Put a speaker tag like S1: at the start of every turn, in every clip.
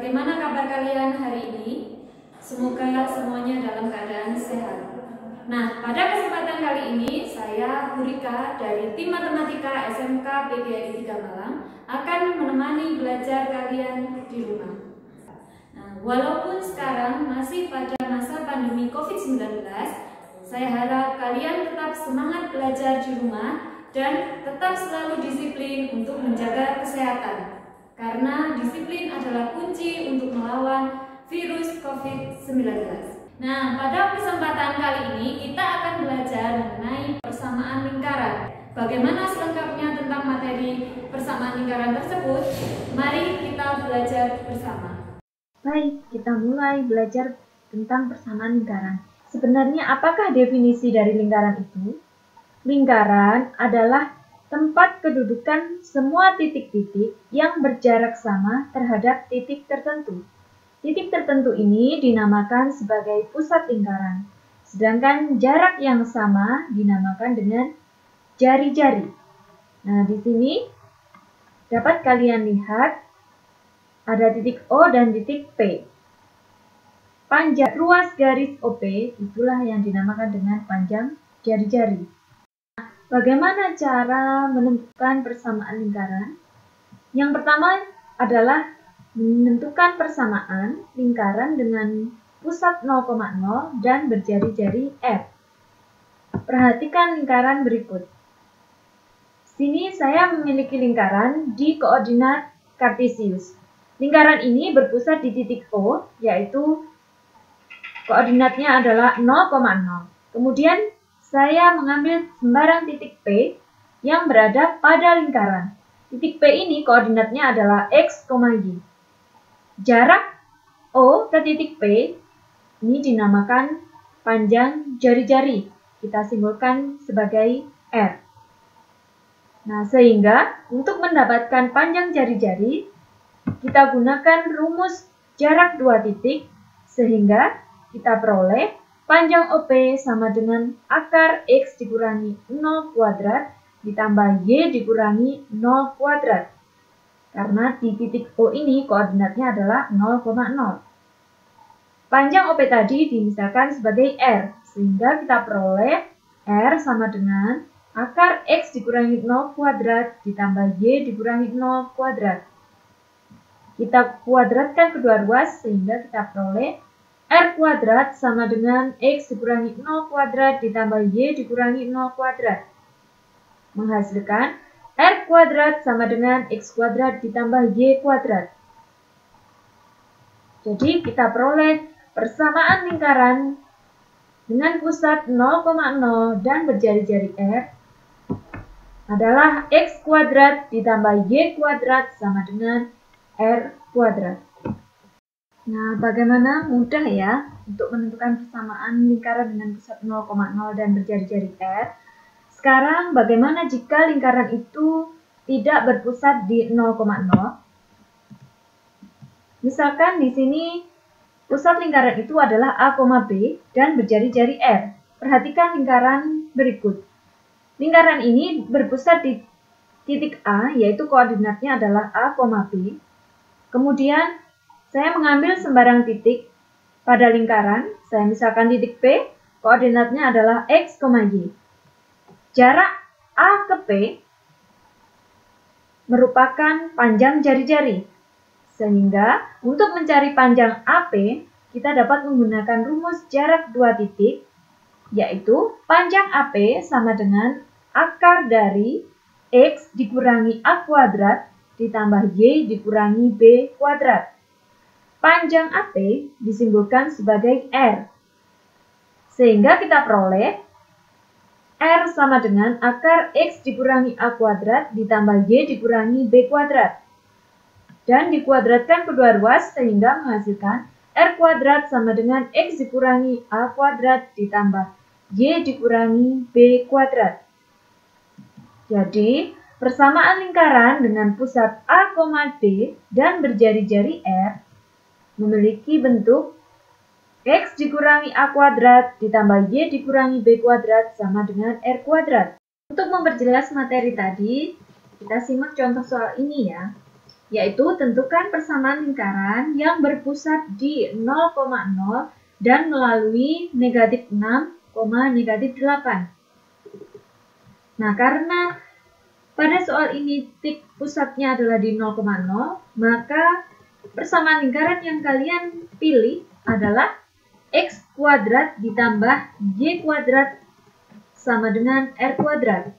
S1: bagaimana kabar kalian hari ini? Semoga semuanya dalam keadaan sehat. Nah, pada kesempatan kali ini saya Burika dari tim Matematika SMK PGRI 3 Malang akan menemani belajar kalian di rumah. Nah, walaupun sekarang masih pada masa pandemi COVID-19, saya harap kalian tetap semangat belajar di rumah dan tetap selalu disiplin untuk menjaga kesehatan. Karena disiplin adalah kunci untuk melawan virus COVID-19. Nah, pada kesempatan kali ini kita akan belajar mengenai persamaan lingkaran. Bagaimana selengkapnya tentang materi persamaan lingkaran tersebut? Mari kita belajar bersama.
S2: Baik, kita mulai belajar tentang persamaan lingkaran. Sebenarnya apakah definisi dari lingkaran itu? Lingkaran adalah tempat kedudukan semua titik-titik yang berjarak sama terhadap titik tertentu. Titik tertentu ini dinamakan sebagai pusat lingkaran, sedangkan jarak yang sama dinamakan dengan jari-jari. Nah, di sini dapat kalian lihat ada titik O dan titik P. Panjang ruas garis OP itulah yang dinamakan dengan panjang jari-jari. Bagaimana cara menentukan persamaan lingkaran? Yang pertama adalah menentukan persamaan lingkaran dengan pusat 0,0 dan berjari-jari R. Perhatikan lingkaran berikut. Sini saya memiliki lingkaran di koordinat kartesius. Lingkaran ini berpusat di titik O, yaitu koordinatnya adalah 0,0. Kemudian saya mengambil sembarang titik P yang berada pada lingkaran. Titik P ini koordinatnya adalah X, Y. Jarak O ke titik P ini dinamakan panjang jari-jari. Kita simbolkan sebagai R. Nah, sehingga untuk mendapatkan panjang jari-jari, kita gunakan rumus jarak dua titik, sehingga kita peroleh panjang OP sama dengan akar X dikurangi 0 kuadrat ditambah Y dikurangi 0 kuadrat. Karena di titik O ini koordinatnya adalah 0,0. Panjang OP tadi dimisalkan sebagai R, sehingga kita peroleh R sama dengan akar X dikurangi 0 kuadrat ditambah Y dikurangi 0 kuadrat. Kita kuadratkan kedua ruas sehingga kita peroleh R kuadrat sama dengan X dikurangi 0 kuadrat ditambah Y dikurangi 0 kuadrat. Menghasilkan R kuadrat sama dengan X kuadrat ditambah Y kuadrat. Jadi kita peroleh persamaan lingkaran dengan pusat 0,0 dan berjari-jari R adalah X kuadrat ditambah Y kuadrat sama dengan R kuadrat. Nah, bagaimana mudah ya untuk menentukan persamaan lingkaran dengan pusat 0,0 dan berjari-jari R. Sekarang bagaimana jika lingkaran itu tidak berpusat di 0,0? Misalkan di sini pusat lingkaran itu adalah A, B dan berjari-jari R. Perhatikan lingkaran berikut. Lingkaran ini berpusat di titik A, yaitu koordinatnya adalah A, B. Kemudian saya mengambil sembarang titik pada lingkaran, saya misalkan titik P, koordinatnya adalah X, Y. Jarak A ke P merupakan panjang jari-jari. Sehingga untuk mencari panjang AP, kita dapat menggunakan rumus jarak dua titik, yaitu panjang AP sama dengan akar dari X dikurangi A kuadrat ditambah Y dikurangi B kuadrat. Panjang AP disimbolkan sebagai R. Sehingga kita peroleh R sama dengan akar X dikurangi A kuadrat ditambah Y dikurangi B kuadrat. Dan dikuadratkan kedua ruas sehingga menghasilkan R kuadrat sama dengan X dikurangi A kuadrat ditambah Y dikurangi B kuadrat. Jadi, persamaan lingkaran dengan pusat A, B dan berjari-jari R memiliki bentuk X dikurangi A kuadrat ditambah Y dikurangi B kuadrat sama dengan R kuadrat. Untuk memperjelas materi tadi, kita simak contoh soal ini ya. yaitu tentukan persamaan lingkaran yang berpusat di 0,0 dan melalui negatif 6, negatif 8. Nah, karena pada soal ini titik pusatnya adalah di 0,0, maka persamaan lingkaran yang kalian pilih adalah X kuadrat ditambah Y kuadrat sama dengan R kuadrat.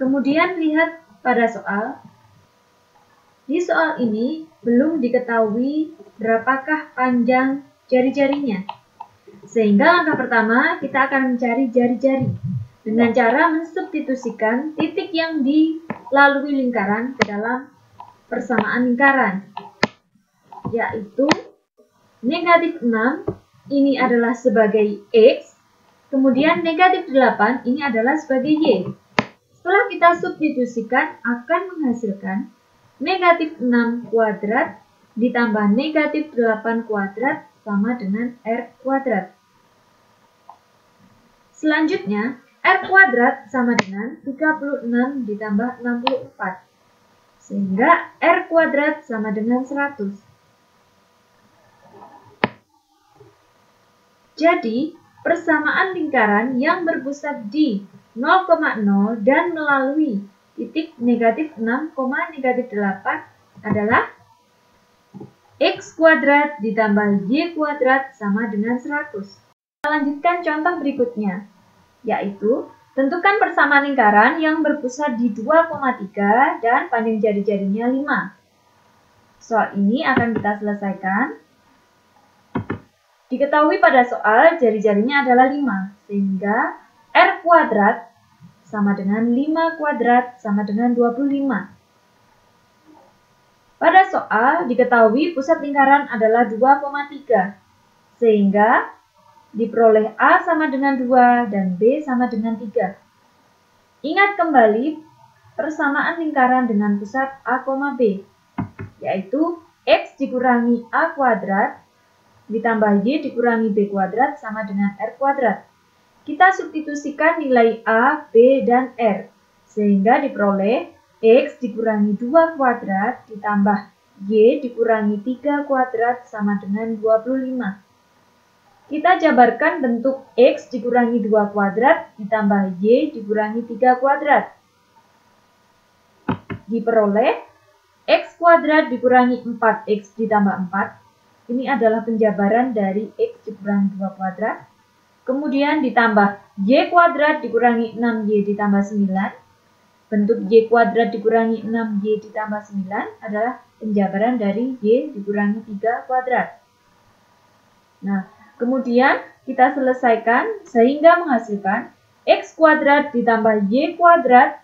S2: Kemudian lihat pada soal. Di soal ini belum diketahui berapakah panjang jari-jarinya. Sehingga langkah pertama kita akan mencari jari-jari dengan cara mensubstitusikan titik yang dilalui lingkaran ke dalam persamaan lingkaran, yaitu negatif 6 ini adalah sebagai X, kemudian negatif 8 ini adalah sebagai Y. Setelah kita substitusikan akan menghasilkan negatif 6 kuadrat ditambah negatif 8 kuadrat sama dengan R kuadrat. Selanjutnya, R kuadrat sama dengan 36 ditambah 64. Sehingga R kuadrat sama dengan 100. Jadi, persamaan lingkaran yang berpusat di 0,0 dan melalui titik negatif 6, negatif 8 adalah X kuadrat ditambah Y kuadrat sama dengan 100. Kita lanjutkan contoh berikutnya, yaitu tentukan persamaan lingkaran yang berpusat di 2,3 dan panjang jari-jarinya 5. Soal ini akan kita selesaikan. Diketahui pada soal jari-jarinya adalah 5, sehingga R kuadrat sama dengan 5 kuadrat sama dengan 25. Pada soal diketahui pusat lingkaran adalah 2,3, sehingga diperoleh A sama dengan 2 dan B sama dengan 3. Ingat kembali persamaan lingkaran dengan pusat A, B, yaitu X dikurangi A kuadrat ditambah Y dikurangi B kuadrat sama dengan R kuadrat. Kita substitusikan nilai A, B, dan R, sehingga diperoleh X dikurangi 2 kuadrat ditambah Y dikurangi 3 kuadrat sama dengan 25. Kita jabarkan bentuk X dikurangi 2 kuadrat ditambah Y dikurangi 3 kuadrat. Diperoleh X kuadrat dikurangi 4X ditambah 4. Ini adalah penjabaran dari X dikurangi 2 kuadrat. Kemudian ditambah Y kuadrat dikurangi 6Y ditambah 9. Bentuk Y kuadrat dikurangi 6Y ditambah 9 adalah penjabaran dari Y dikurangi 3 kuadrat. Nah, kemudian kita selesaikan sehingga menghasilkan X kuadrat ditambah Y kuadrat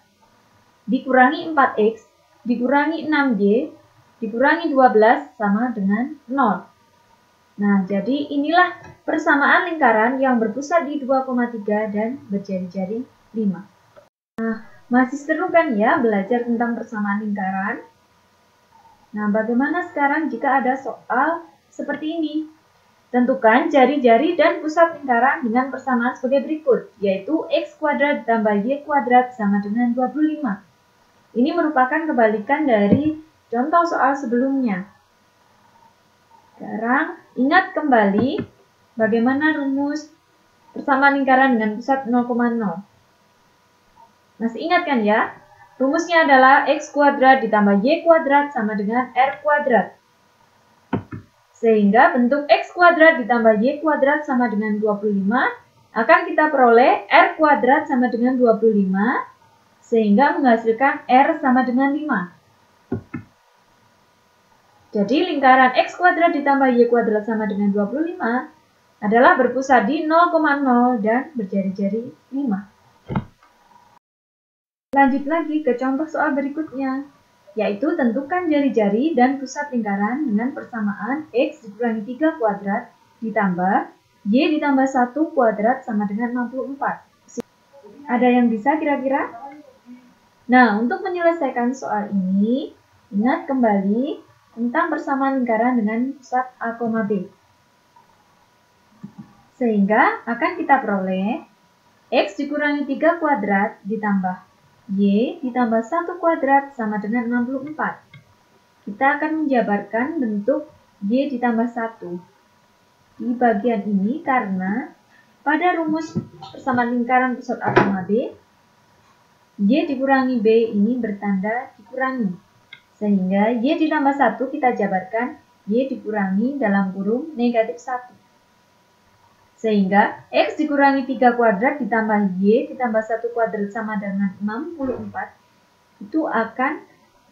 S2: dikurangi 4X dikurangi 6Y dikurangi 12 sama dengan 0. Nah, jadi inilah persamaan lingkaran yang berpusat di 2,3 dan berjari-jari 5. Nah, masih seru kan ya belajar tentang persamaan lingkaran? Nah, bagaimana sekarang jika ada soal seperti ini? Tentukan jari-jari dan pusat lingkaran dengan persamaan sebagai berikut, yaitu X kuadrat ditambah Y kuadrat sama dengan 25. Ini merupakan kebalikan dari contoh soal sebelumnya. Sekarang ingat kembali bagaimana rumus persamaan lingkaran dengan pusat 0,0. Masih ingat kan ya? Rumusnya adalah X kuadrat ditambah Y kuadrat sama dengan R kuadrat. Sehingga bentuk X kuadrat ditambah Y kuadrat sama dengan 25 akan kita peroleh R kuadrat sama dengan 25 sehingga menghasilkan R sama dengan 5. Jadi lingkaran X kuadrat ditambah Y kuadrat sama dengan 25 adalah berpusat di 0,0 dan berjari-jari 5. Lanjut lagi ke contoh soal berikutnya, yaitu tentukan jari-jari dan pusat lingkaran dengan persamaan X dikurangi 3 kuadrat ditambah Y ditambah 1 kuadrat sama dengan 64. Ada yang bisa kira-kira? Nah, untuk menyelesaikan soal ini, ingat kembali tentang persamaan lingkaran dengan pusat A, B. Sehingga akan kita peroleh X dikurangi 3 kuadrat ditambah Y ditambah 1 kuadrat sama dengan 64. kita akan menjabarkan bentuk Y ditambah 1 di bagian ini karena pada rumus persamaan lingkaran pusat A, B, Y dikurangi B ini bertanda dikurangi. Sehingga Y ditambah 1 kita jabarkan Y dikurangi dalam kurung negatif 1. Sehingga X dikurangi 3 kuadrat ditambah Y ditambah 1 kuadrat sama dengan 64 itu akan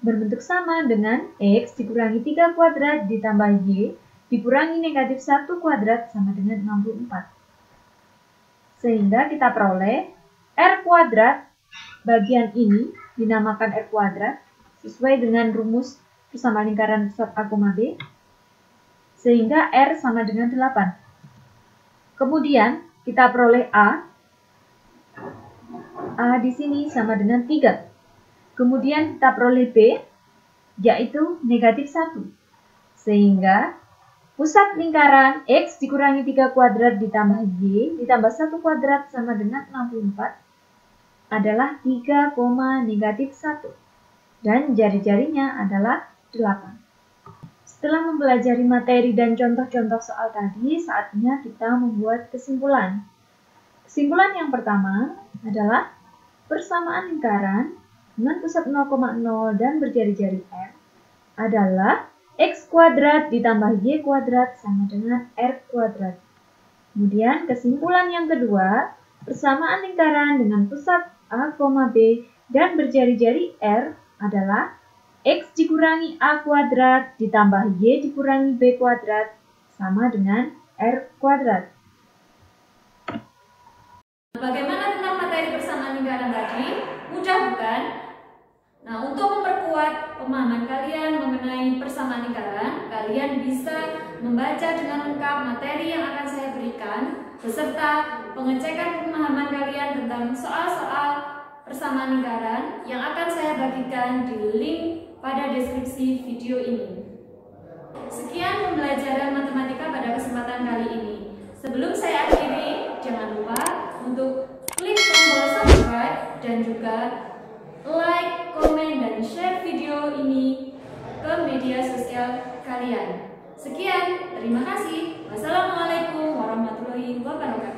S2: berbentuk sama dengan X dikurangi 3 kuadrat ditambah Y dikurangi negatif 1 kuadrat sama dengan 64. Sehingga kita peroleh R kuadrat bagian ini dinamakan R kuadrat sesuai dengan rumus persamaan lingkaran pusat A, B. Sehingga R sama dengan 8. Kemudian kita peroleh A di sini sama dengan 3. Kemudian kita peroleh B, yaitu negatif 1. Sehingga pusat lingkaran X dikurangi 3 kuadrat ditambah Y ditambah 1 kuadrat sama dengan 64 adalah 3, negatif 1. Dan jari-jarinya adalah 8. Setelah mempelajari materi dan contoh-contoh soal tadi, saatnya kita membuat kesimpulan. Kesimpulan yang pertama adalah persamaan lingkaran dengan pusat 0,0 dan berjari-jari R adalah X kuadrat ditambah Y kuadrat sama dengan R kuadrat. Kemudian kesimpulan yang kedua, persamaan lingkaran dengan pusat A, B dan berjari-jari R adalah X dikurangi A kuadrat ditambah Y dikurangi B kuadrat sama dengan R kuadrat.
S1: Bagaimana tentang materi persamaan lingkaran tadi? Mudah bukan? Nah, untuk memperkuat pemahaman kalian mengenai persamaan lingkaran, kalian bisa membaca dengan lengkap materi yang akan saya berikan beserta pengecekan pemahaman kalian tentang soal-soal persamaan lingkaran yang akan saya bagikan di link pada deskripsi video ini. Sekian pembelajaran matematika pada kesempatan kali ini. Sebelum saya akhiri, jangan lupa untuk klik tombol subscribe dan juga like, komen, dan share video ini ke media sosial kalian. Sekian, terima kasih. Wassalamualaikum warahmatullahi wabarakatuh.